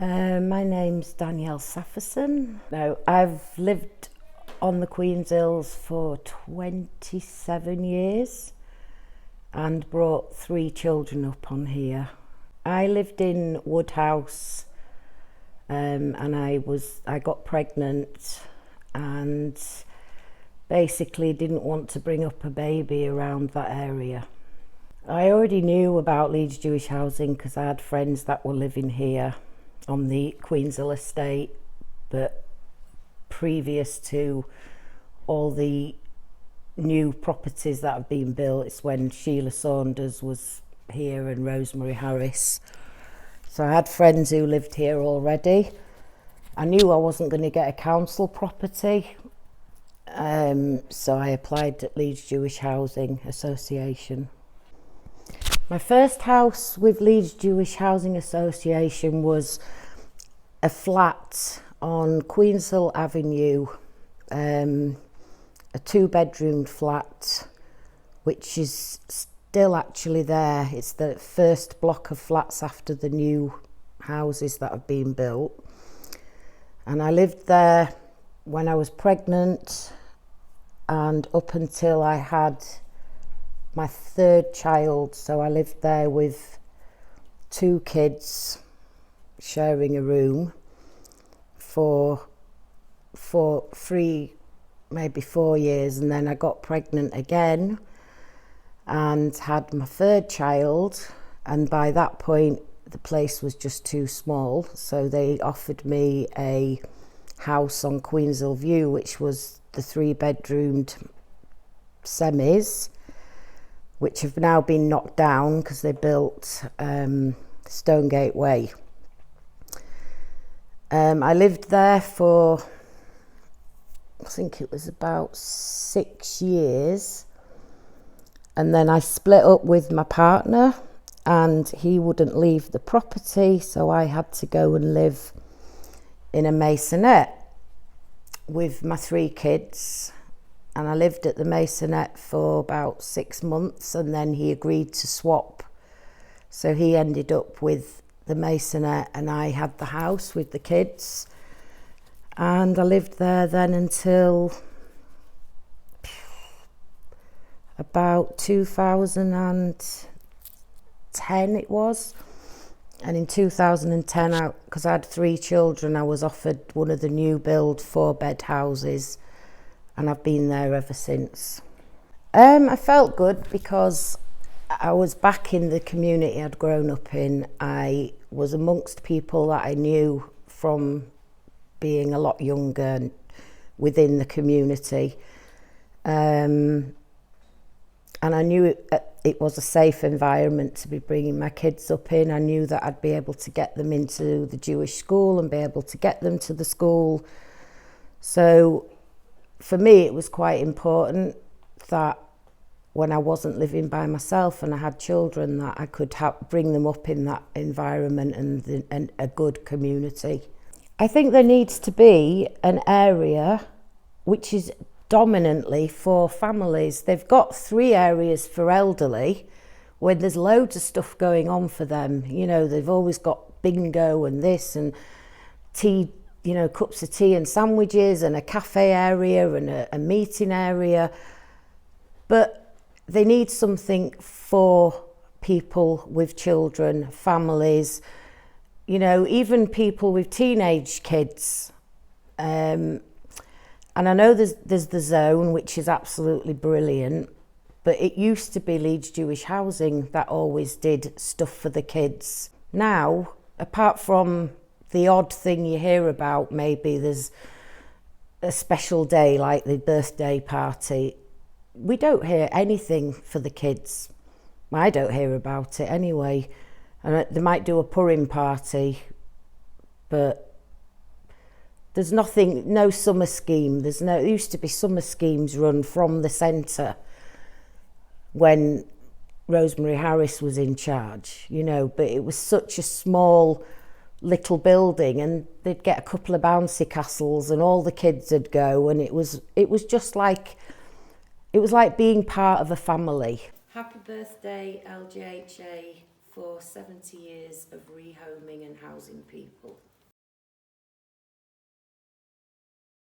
My name's Danielle Sapherson. Now, I've lived on the Queen's Hills for 27 years and brought 3 children up on here. I lived in Woodhouse and I got pregnant and basically didn't want to bring up a baby around that area. I already knew about Leeds Jewish Housing because I had friends that were living here on the Queen's Hill estate, but previous to all the new properties that have been built, it's when Sheila Saunders was here and Rosemary Harris. So I had friends who lived here already. I knew I wasn't going to get a council property, so I applied at Leeds Jewish Housing Association. My first house with Leeds Jewish Housing Association was a flat on Queen's Hill Avenue, a 2-bedroomed flat, which is still actually there. It's the first block of flats after the new houses that have been built. And I lived there when I was pregnant and up until I had my 3rd child. So I lived there with 2 kids sharing a room for 3, maybe 4 years, and then I got pregnant again and had my 3rd child, and by that point the place was just too small, so they offered me a house on Queen's Hill View, which was the 3-bedroomed semis, which have now been knocked down because they built Stonegate Way. I lived there for, I think it was about 6 years, and then I split up with my partner and he wouldn't leave the property, so I had to go and live in a maisonette with my 3 kids. And I lived at the maisonette for about 6 months, and then he agreed to swap. So he ended up with the maisonette and I had the house with the kids. And I lived there then until about 2010 it was. And in 2010, because I had 3 children, I was offered one of the new build 4-bed houses, and I've been there ever since. I felt good because I was back in the community I'd grown up in. I was amongst people that I knew from being a lot younger within the community. And I knew it was a safe environment to be bringing my kids up in. I knew that I'd be able to get them into the Jewish school and be able to get them to the school. So for me, it was quite important that when I wasn't living by myself and I had children, that I could bring them up in that environment and a good community. I think there needs to be an area which is dominantly for families. They've got 3 areas for elderly where there's loads of stuff going on for them. You know, they've always got bingo and this and tea, you know, cups of tea and sandwiches and a cafe area and a meeting area. But they need something for people with children, families, you know, even people with teenage kids. And I know there's the Zone, which is absolutely brilliant, but it used to be Leeds Jewish Housing that always did stuff for the kids. Now, apart from the odd thing you hear about, maybe there's a special day like the birthday party, we don't hear anything for the kids. I don't hear about it anyway. And they might do a Purim party, but there's nothing, no summer scheme. There used to be summer schemes run from the centre when Rosemary Harris was in charge, you know, but it was such a small little building, and they'd get a couple of bouncy castles and all the kids would go, and it was just like, it was like being part of a family. Happy birthday, LJHA, for 70 years of rehoming and housing people.